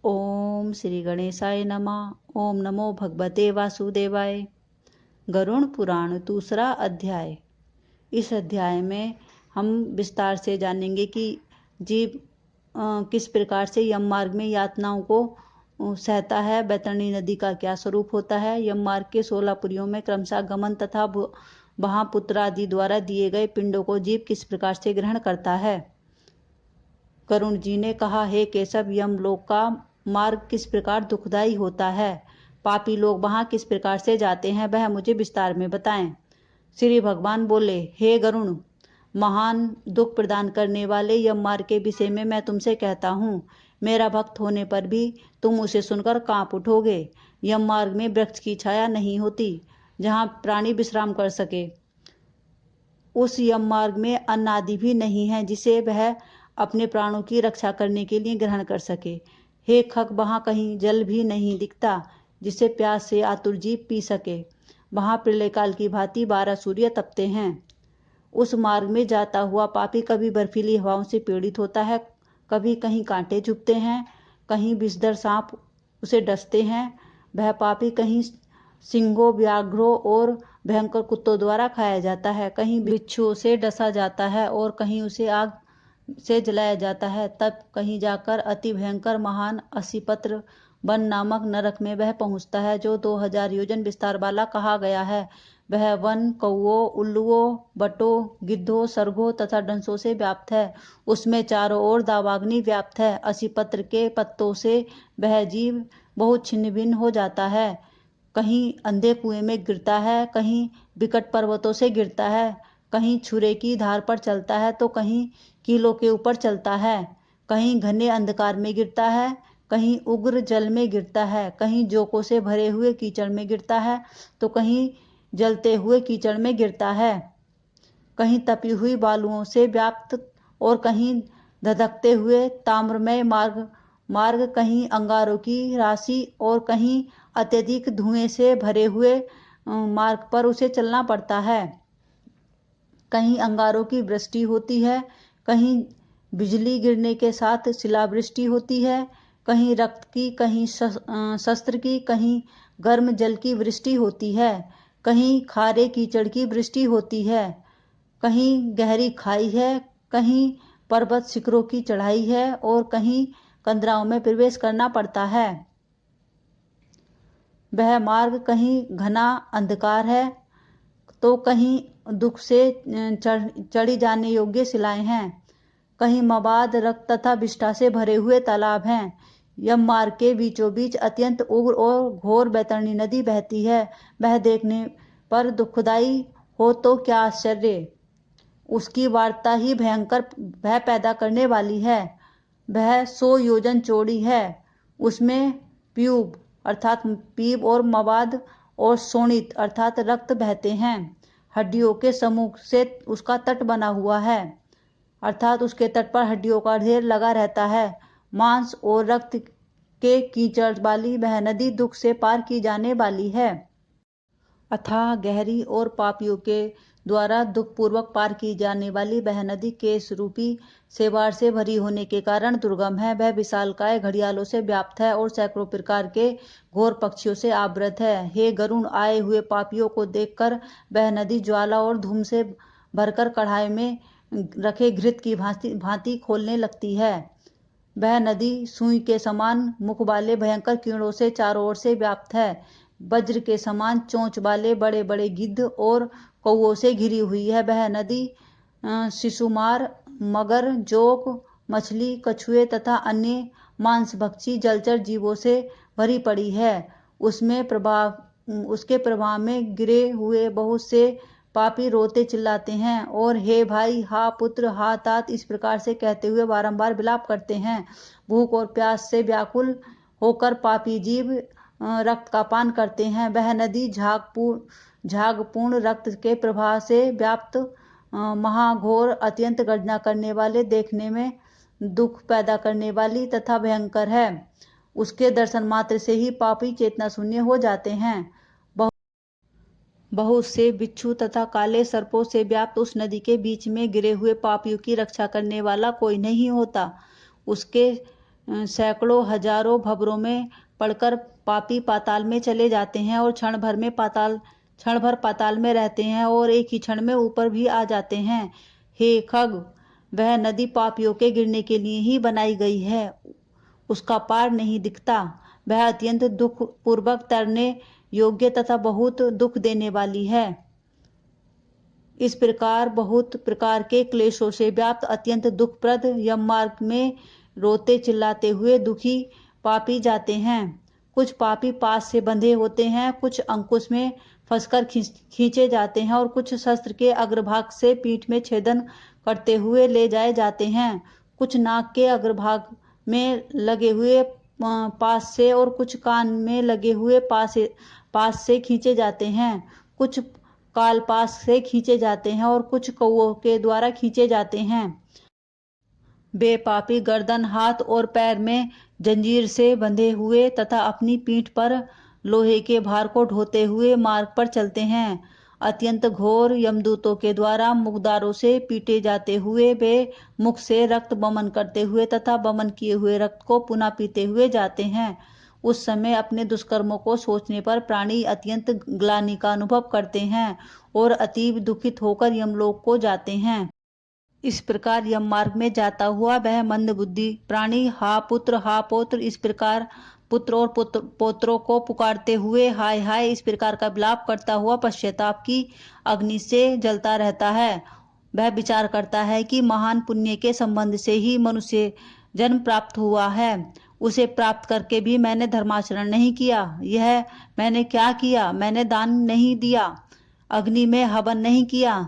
ओम श्री गणेशाय नमः। ओम नमो भगवते वासुदेवाय। गरुड़ पुराण दूसरा अध्याय। इस अध्याय में हम विस्तार से जानेंगे कि जीव किस प्रकार से यम मार्ग में यातनाओं को सहता है, बैतरणी नदी का क्या स्वरूप होता है, यम मार्ग के 16 पुरियों में क्रमशः गमन तथा वहां पुत्र आदि द्वारा दिए गए पिंडों को जीव किस प्रकार से ग्रहण करता है। करुण जी ने कहा, हे केशव, यमलोक का मार्ग किस प्रकार दुखदायी होता है, पापी लोग वहां किस प्रकार से जाते हैं, वह मुझे विस्तार में बताएं। श्री भगवान बोले, हे गरुण, महान दुख प्रदान करने वाले यम मार्ग के विषय में मैं तुमसे कहता हूँ। मेरा भक्त होने पर भी तुम उसे सुनकर कांप उठोगे। यम मार्ग में वृक्ष की छाया नहीं होती जहाँ प्राणी विश्राम कर सके। उस यम मार्ग में अन्न आदि भी नहीं है जिसे वह अपने प्राणों की रक्षा करने के लिए ग्रहण कर सके। हे खग, वहां कहीं जल भी नहीं दिखता जिसे प्यास से आतुर जीव पी सके। वहां प्रलय काल की भांति 12 सूर्य तपते हैं। उस मार्ग में जाता हुआ पापी कभी बर्फीली हवाओं से पीड़ित होता है, कभी कहीं कांटे चुभते हैं, कहीं विषधर सांप उसे डसते हैं। वह पापी कहीं सिंहों, व्याघ्रों और भयंकर कुत्तों द्वारा खाया जाता है, कहीं बिच्छुओं से डसा जाता है और कहीं उसे आग से जलाया जाता है। तब कहीं जाकर अति भयंकर महान असीपत्र वन नामक नरक में वह पहुंचता है, जो 2000 योजन विस्तार वाला कहा गया है। वह वन कौओं, उल्लुओं, बटों, गिद्धों, सर्गों तथा डंसों से व्याप्त है। उसमें चारों ओर दावाग्नि व्याप्त है। असीपत्र के पत्तों से वह जीव बहुत छिन्न भिन्न हो जाता है। कहीं अंधे कुएं में गिरता है, कहीं विकट पर्वतों से गिरता है, कहीं छुरे की धार पर चलता है तो कहीं कीलों के ऊपर चलता है, कहीं घने अंधकार में गिरता है, कहीं उग्र जल में गिरता है, कहीं जोकों से भरे हुए कीचड़ में गिरता है तो कहीं जलते हुए कीचड़ में गिरता है, कहीं तपी हुई बालुओं से व्याप्त और कहीं धधकते हुए ताम्रमय मार्ग, कहीं अंगारों की राशि और कहीं अत्यधिक धुएं से भरे हुए मार्ग पर उसे चलना पड़ता है। कहीं अंगारों की वृष्टि होती है, कहीं बिजली गिरने के साथ शिलावृष्टि होती है, कहीं रक्त की, कहीं शस्त्र की, कहीं गर्म जल की वृष्टि होती है, कहीं खारे कीचड़ की वृष्टि होती है, कहीं गहरी खाई है, कहीं पर्वत शिखरों की चढ़ाई है और कहीं कंदराओं में प्रवेश करना पड़ता है। वह मार्ग कहीं घना अंधकार है तो कहीं दुख से चढ़ी जाने योग्य शिलाएं हैं, कहीं मवाद, रक्त तथा विष्ठा से भरे हुए तालाब हैं। यम मार्ग के बीचों बीच अत्यंत उग्र और घोर बैतरणी नदी बहती है। वह देखने पर दुखदाई हो तो क्या आश्चर्य, उसकी वार्ता ही भयंकर भय पैदा करने वाली है। वह 100 योजन चौड़ी है। उसमें प्यूब अर्थात पीप और मवाद और शोणित अर्थात रक्त बहते हैं। हड्डियों के समूह से उसका तट बना हुआ है, अर्थात उसके तट पर हड्डियों का ढेर लगा रहता है। मांस और रक्त के कीचड़ वाली वह नदी दुख से पार की जाने वाली है। अथाह गहरी और पापियों के द्वारा दुखपूर्वक पार की जाने वाली वह नदी केश रूपी सेवार से भरी होने के कारण दुर्गम है। वह विशालकाय घड़ियालों से व्याप्त है और सैकड़ों प्रकार के घोर पक्षियों से आवृत है। हे गरुण, आए हुए पापियों को देखकर वह नदी ज्वाला और धूम से भरकर कढ़ाई में रखे घृत की भांति खोलने लगती है। वह नदी सुई के समान मुख वाले भयंकर कीड़ों से चारों ओर से व्याप्त है। वज्र के समान चोंच वाले बड़े बड़े गिद्ध और कौओं से घिरी हुई है। वह नदी शिशुमार, मगर, जोक, मछली, कछुए तथा अन्य मांसभक्षी जलचर जीवों से भरी पड़ी है। उसके प्रभाव में गिरे हुए बहुत से पापी रोते चिल्लाते हैं और हे भाई, हा पुत्र, हा तात इस प्रकार से कहते हुए बारंबार विलाप करते हैं। भूख और प्यास से व्याकुल होकर पापी जीव रक्त का पान करते हैं। वह नदी झागपूर्ण रक्त के प्रवाह से व्याप्त महाघोर अत्यंत गर्जना करने वाले, देखने में दुख पैदा करने वाली तथा भयंकर है। उसके दर्शन मात्र से ही पापी चेतना शून्य हो जाते हैं। बहुत से बिच्छू तथा काले सर्पों से व्याप्त उस नदी के बीच में गिरे हुए पापियों की रक्षा करने वाला कोई नहीं होता। उसके सैकड़ों हजारों भंवरों में पड़कर पापी पाताल में चले जाते हैं और क्षण भर पाताल में रहते हैं और एक ही क्षण में ऊपर भी आ जाते हैं। हे खग, वह नदी पापियों के गिरने के लिए ही बनाई गई है, उसका पार नहीं दिखता। वह अत्यंत दुख पूर्वक तैरने योग्य तथा बहुत दुख देने वाली है। इस प्रकार बहुत प्रकार के क्लेशों से व्याप्त अत्यंत दुखप्रद यम मार्ग में रोते चिल्लाते हुए दुखी पापी जाते हैं। कुछ पापी पास से बंधे होते हैं, कुछ अंकुश में फंसकर खींचे जाते हैं और कुछ शस्त्र के अग्रभाग से पीठ में छेदन करते हुए ले जाए जाते हैं। कुछ नाक के अग्रभाग में लगे हुए पास से और कुछ कान में लगे हुए पास से खींचे जाते हैं। कुछ काल पास से खींचे जाते हैं और कुछ कौओं के द्वारा खींचे जाते हैं। वे पापी गर्दन, हाथ और पैर में जंजीर से बंधे हुए तथा अपनी पीठ पर लोहे के भार को ढोते हुए मार्ग पर चलते हैं। अत्यंत घोर यमदूतों के द्वारा मुखदारों से पीटे जाते हुए वे मुख से रक्त बमन करते हुए तथा बमन किए हुए रक्त को पुनः पीते हुए जाते हैं। उस समय अपने दुष्कर्मों को सोचने पर प्राणी अत्यंत ग्लानि का अनुभव करते हैं और अतीव दुखित होकर यमलोक को जाते हैं। इस प्रकार यम मार्ग में जाता हुआ वह मंदबुद्धि प्राणी हा पौत्र इस प्रकार पुत्र और पोत्रों को पुकारते हुए हाय हाय इस प्रकार का विलाप करता हुआ पश्चाताप की अग्नि से जलता रहता है। वह विचार करता है कि महान पुण्य के संबंध से ही मनुष्य जन्म प्राप्त हुआ है। उसे प्राप्त करके भी मैंने धर्माचरण नहीं किया। यह मैंने क्या किया? मैंने दान नहीं दिया, अग्नि में हवन नहीं किया,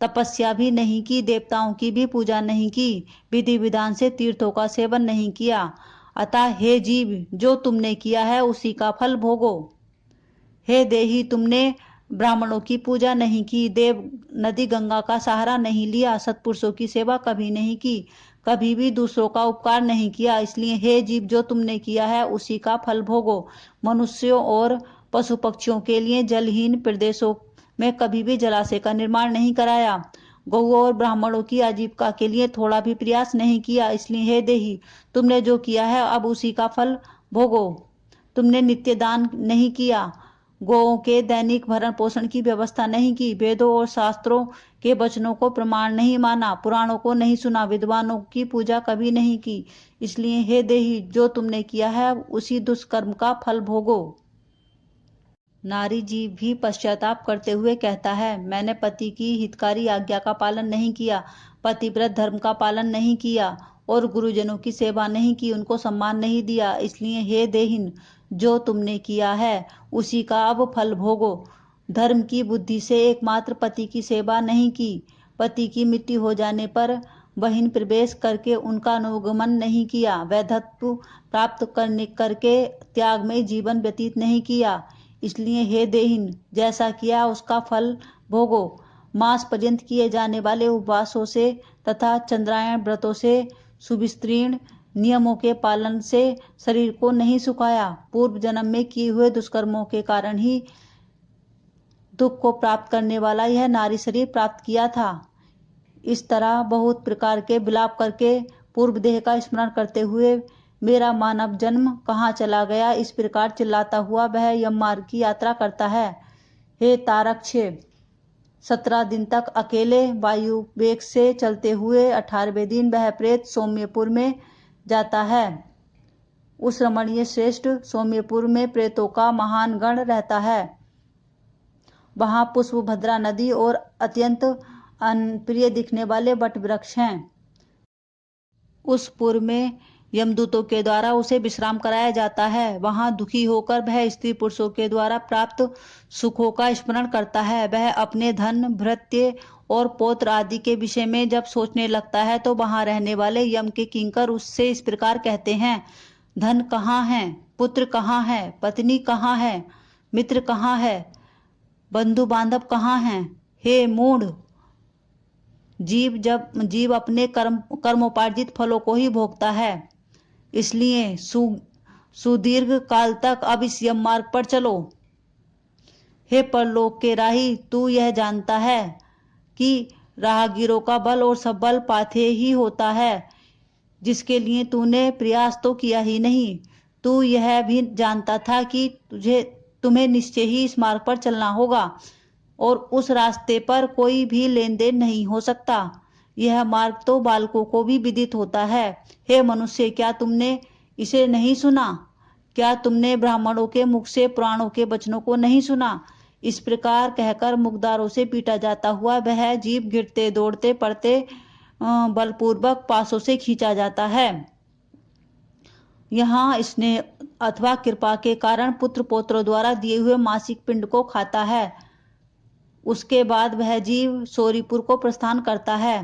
तपस्या भी नहीं की, देवताओं की भी पूजा नहीं की, विधि विधान से तीर्थों का सेवन नहीं किया। अतः हे जीव, जो तुमने किया है उसी का फल भोगो। हे देही, तुमने ब्राह्मणों की पूजा नहीं की, देव नदी गंगा का सहारा नहीं लिया, सत्पुरुषों की सेवा कभी नहीं की, कभी भी दूसरों का उपकार नहीं किया। इसलिए हे जीव, जो तुमने किया है उसी का फल भोगो। मनुष्यों और पशु पक्षियों के लिए जलहीन प्रदेशों में कभी भी जलाशय का निर्माण नहीं कराया। गौओं और ब्राह्मणों की आजीविका के लिए थोड़ा भी प्रयास नहीं किया। इसलिए हे देही, तुमने जो किया है अब उसी का फल भोगो। तुमने नित्य दान नहीं किया, गौओं के दैनिक भरण पोषण की व्यवस्था नहीं की, वेदों और शास्त्रों के वचनों को प्रमाण नहीं माना, पुराणों को नहीं सुना, विद्वानों की पूजा कभी नहीं की। इसलिए हे देही, जो तुमने किया है उसी दुष्कर्म का फल भोगो। नारी जीव भी पश्चाताप करते हुए कहता है, मैंने पति की हितकारी आज्ञा का पालन नहीं किया, पतिव्रत धर्म का पालन नहीं किया और गुरुजनों की सेवा नहीं की, उनको सम्मान नहीं दिया। इसलिए हे देहिन, जो तुमने किया है उसी का अब फल भोगो। धर्म की बुद्धि से एकमात्र पति की सेवा नहीं की, पति की मृत्यु हो जाने पर बहिन प्रवेश करके उनका अनुगमन नहीं किया, वैधत्व प्राप्त करके त्याग में जीवन व्यतीत नहीं किया। इसलिए हे देहिन, जैसा किया उसका फल भोगो। मास पर्यंत किए जाने वाले उपवासों से तथा चंद्रायण व्रतों से, सुविस्तीर्ण नियमों के पालन से शरीर को नहीं सुखाया। पूर्व जन्म में किए हुए दुष्कर्मों के कारण ही दुख को प्राप्त करने वाला यह नारी शरीर प्राप्त किया था। इस तरह बहुत प्रकार के विलाप करके पूर्व देह का स्मरण करते हुए मेरा मानव जन्म कहाँ चला गया, इस प्रकार चिल्लाता हुआ वह यम मार्ग की यात्रा करता है। हे तारक्ष, 17 दिन तक अकेले वायु वेग से चलते हुए 18वें दिन वह प्रेत सौम्यपुर में जाता है। उस रमणीय श्रेष्ठ सौम्यपुर में प्रेतों का महान गण रहता है। वहां पुष्पभद्रा नदी और अत्यंत अनप्रिय दिखने वाले वट वृक्ष हैं। उस पुर में यमदूतों के द्वारा उसे विश्राम कराया जाता है। वहां दुखी होकर वह स्त्री पुरुषों के द्वारा प्राप्त सुखों का स्मरण करता है। वह अपने धन, भृत्य और पौत्र आदि के विषय में जब सोचने लगता है तो वहां रहने वाले यम के किंकर उससे इस प्रकार कहते हैं, धन कहाँ है, पुत्र कहाँ है, पत्नी कहाँ है, मित्र कहाँ है, बंधु बांधव कहाँ हैं? हे मूढ़, जीव अपने कर्मोपार्जित फलों को ही भोगता है। इसलिए सुदीर्घ काल तक अब इस यम मार्ग पर चलो। हे परलोक के राही, तू यह जानता है कि राहगीरों का बल और सब बल पाथे ही होता है। जिसके लिए तूने प्रयास तो किया ही नहीं। तू यह भी जानता था कि तुम्हें निश्चय ही इस मार्ग पर चलना होगा और उस रास्ते पर कोई भी लेन देन नहीं हो सकता। यह मार्ग तो बालकों को भी विदित होता है। हे मनुष्य, क्या तुमने इसे नहीं सुना? क्या तुमने ब्राह्मणों के मुख से पुराणों के वचनों को नहीं सुना? इस प्रकार कहकर मुकदारों से पीटा जाता हुआ वह जीव गिरते दौड़ते पड़ते बलपूर्वक पासों से खींचा जाता है। यहाँ स्नेह अथवा कृपा के कारण पुत्र पौत्रों द्वारा दिए हुए मासिक पिंड को खाता है। उसके बाद वह जीव सौरीपुर को प्रस्थान करता है।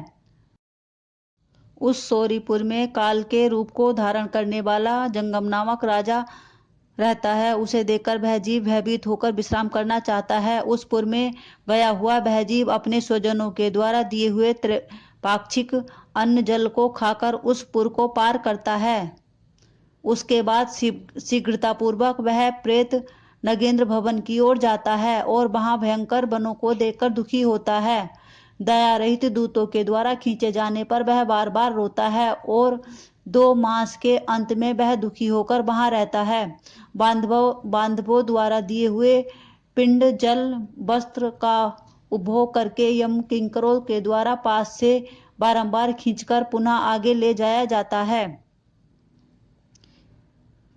उस सौरीपुर में काल के रूप को धारण करने वाला जंगम नामक राजा रहता है। उसे देखकर वह जीव भयभीत होकर विश्राम करना चाहता है। उस पुर में गया हुआ वह जीव अपने स्वजनों के द्वारा दिए हुए पाक्षिक अन्न जल को खाकर उस पुर को पार करता है। उसके बाद शीघ्रतापूर्वक वह प्रेत नगेंद्र भवन की ओर जाता है और वहां भयंकर वनों को देखकर दुखी होता है। दया रहित दूतों के द्वारा खींचे जाने पर वह बार बार रोता है और 2 मास के अंत में वह दुखी होकर वहां रहता है। बांधवों द्वारा दिए हुए पिंड जल वस्त्र का उपभोग करके यम किंकरों के द्वारा पास से बारंबार खींचकर पुनः आगे ले जाया जाता है।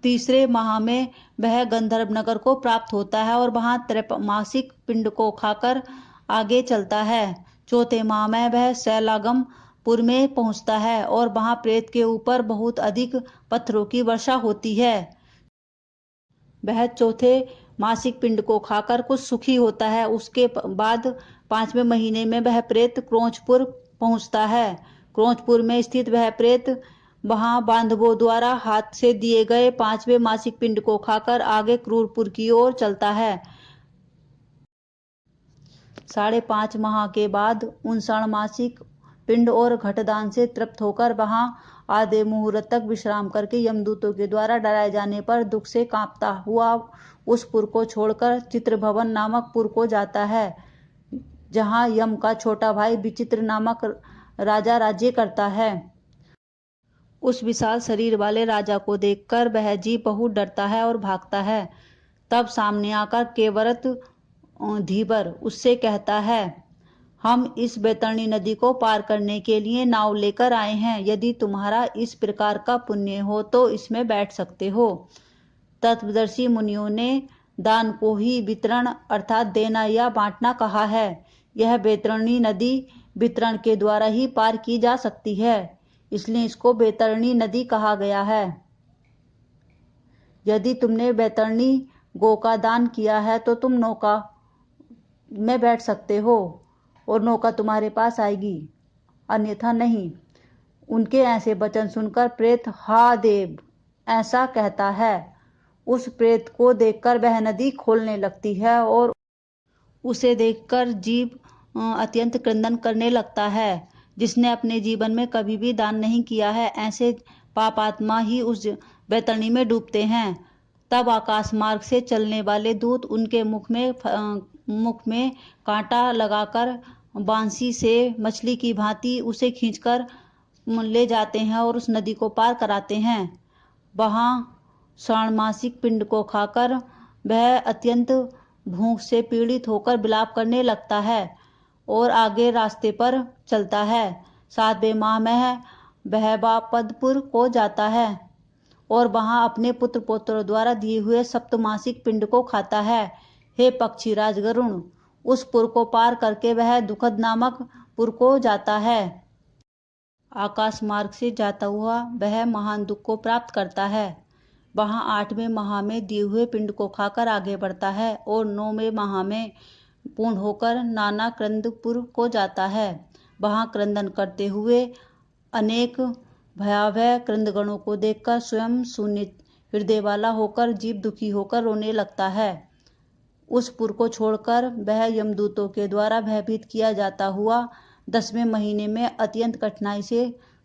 तीसरे माह में वह गंधर्व नगर को प्राप्त होता है और वहां त्रैमासिक पिंड को खाकर आगे चलता है। चौथे माह में वह शैलागमपुर में पहुंचता है और वहां प्रेत के ऊपर बहुत अधिक पत्थरों की वर्षा होती है। वह चौथे मासिक पिंड को खाकर कुछ सुखी होता है। उसके बाद 5वें महीने में वह प्रेत क्रोंचपुर पहुंचता है। क्रोंचपुर में स्थित वह प्रेत वहां बांधवों द्वारा हाथ से दिए गए 5वें मासिक पिंड को खाकर आगे क्रूरपुर की ओर चलता है। 5.5 माह के बाद 59 मासिक पिंड और घटदान से तृप्त होकर वहां आधे मुहूर्त तक विश्राम करके यमदूतों के द्वारा डराए जाने पर दुख से कांपता हुआ उस पुर को छोड़कर चित्रभवन नामक पुर को जाता है, जहां यम का छोटा भाई विचित्र नामक राजा राज्य करता है। उस विशाल शरीर वाले राजा को देखकर वह जीव बहुत डरता है और भागता है। तब सामने आकर केवरत धीवर उससे कहता है, हम इस बैतरणी नदी को पार करने के लिए नाव लेकर आए हैं। यदि तुम्हारा इस प्रकार का पुण्य हो तो इसमें बैठ सकते हो। तत्वदर्शी मुनियों ने दान को ही वितरण अर्थात देना या बांटना कहा है। यह बैतरणी नदी वितरण के द्वारा ही पार की जा सकती है, इसलिए इसको बैतरणी नदी कहा गया है। यदि तुमने बैतरणी गो का दान किया है तो तुम नौका में बैठ सकते हो और नौका तुम्हारे पास आएगी, अन्यथा नहीं। उनके ऐसे वचन सुनकर प्रेत हा देव ऐसा कहता है। उस प्रेत को देखकर वह नदी खोलने लगती है और उसे देखकर जीव अत्यंत क्रंदन करने लगता है। जिसने अपने जीवन में कभी भी दान नहीं किया है, ऐसे पापात्मा ही उस बैतरणी में डूबते हैं। तब आकाश मार्ग से चलने वाले दूत उनके मुख में कांटा लगाकर बांसी से मछली की भांति उसे खींचकर ले जाते हैं और उस नदी को पार कराते हैं। वहां षाण्मासिक पिंड को खाकर वह अत्यंत भूख से पीड़ित होकर विलाप करने लगता है और आगे रास्ते पर चलता है। 7वें माह में वह वापदपुर को जाता है और वहां अपने पुत्र पौत्रों द्वारा दिए हुए सप्तमासिक पिंड को खाता है। हे पक्षीराज गरुण, उस पुर को पार करके वह दुखद नामक पुर को जाता है। आकाश मार्ग से जाता हुआ वह महान दुख को प्राप्त करता है। वहां 8वें माह में दिए हुए पिंड को खाकर आगे बढ़ता है और 9वें माह में पूर्ण होकर नाना क्रंदपुर को जाता है। वहां क्रंदन करते हुए अनेक भयावह क्रंदगणों को देखकर स्वयं शून्य हृदय वाला होकर जीव दुखी होकर रोने लगता है। उस पुर को छोड़कर वह यमदूतों के द्वारा भयभीत किया जाता हुआ 10वें महीने में अत्यंत कठिनाई से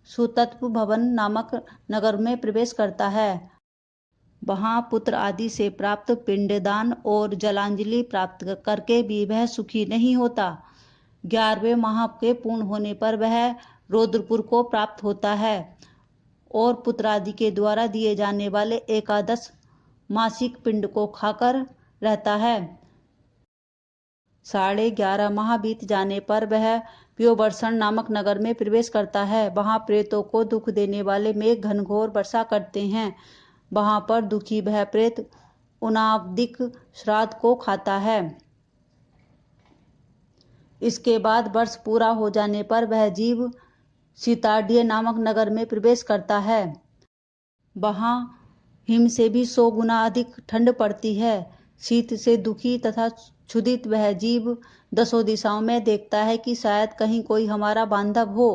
सुतत्व भवन नामक नगर में प्रवेश करता है। वहां पुत्र आदि से प्राप्त पिंडदान और जलांजलि प्राप्त करके भी वह सुखी नहीं होता। 11वें माह के पूर्ण होने पर वह रौद्रपुर को प्राप्त होता है और पुत्रादि के द्वारा दिए जाने वाले एकादश मासिक पिंड को खाकर रहता है। 11.5 माह बीत जाने पर वह प्योवर्षण नामक नगर में प्रवेश करता है। वहां प्रेतों को दुख देने वाले मेघ घनघोर वर्षा करते हैं। वहां पर दुखी वह प्रेत उनावदिक श्राद्ध को खाता है। इसके बाद वर्ष पूरा हो जाने पर वह जीव सीताढ़ नामक नगर में प्रवेश करता है। वहां हिम से भी 100 गुना अधिक ठंड पड़ती है। शीत से दुखी तथा क्षुधित वह जीव 10 दिशाओं में देखता है कि शायद कहीं कोई हमारा बांधव हो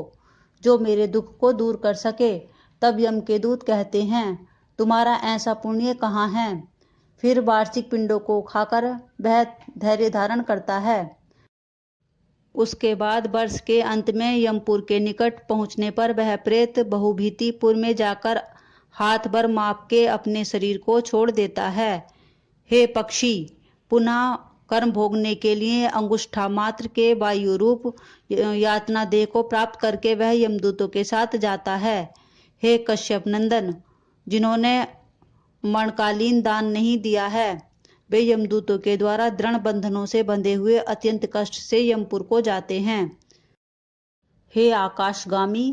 जो मेरे दुख को दूर कर सके। तब यम के दूत कहते हैं, तुम्हारा ऐसा पुण्य कहाँ है? फिर वार्षिक पिंडों को खाकर वह धैर्य धारण करता है। उसके बाद वर्ष के अंत में यमपुर के निकट पहुंचने पर वह प्रेत बहुभीतिपुर में जाकर हाथ भर माप के अपने शरीर को छोड़ देता है। हे पक्षी, पुनः कर्म भोगने के लिए अंगुष्ठा मात्र के वायु रूप यातना देह को प्राप्त करके वह यमदूतों के साथ जाता है। हे कश्यप नंदन, जिन्होंने मणकालीन दान नहीं दिया है वे यमदूतों के द्वारा दृढ़ बंधनों से बंधे हुए अत्यंत कष्ट से यमपुर को जाते हैं। हे आकाशगामी,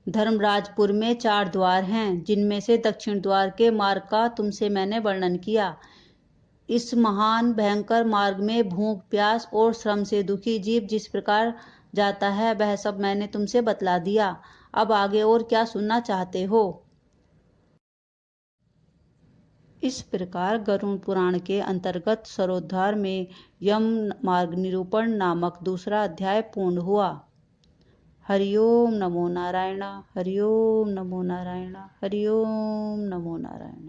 धर्मराजपुर में 4 द्वार हैं, जिनमें से दक्षिण द्वार के मार्ग का तुमसे मैंने वर्णन किया। इस महान भयंकर मार्ग में भूख, प्यास और श्रम से दुखी जीव जिस प्रकार जाता है वह सब मैंने तुमसे बतला दिया। अब आगे और क्या सुनना चाहते हो? इस प्रकार गरुड़ पुराण के अंतर्गत सरोद्धार में यम मार्ग निरूपण नामक दूसरा अध्याय पूर्ण हुआ। हरिओम नमो नारायण, हरिओम नमो नारायण, हरिओम नमो नारायण।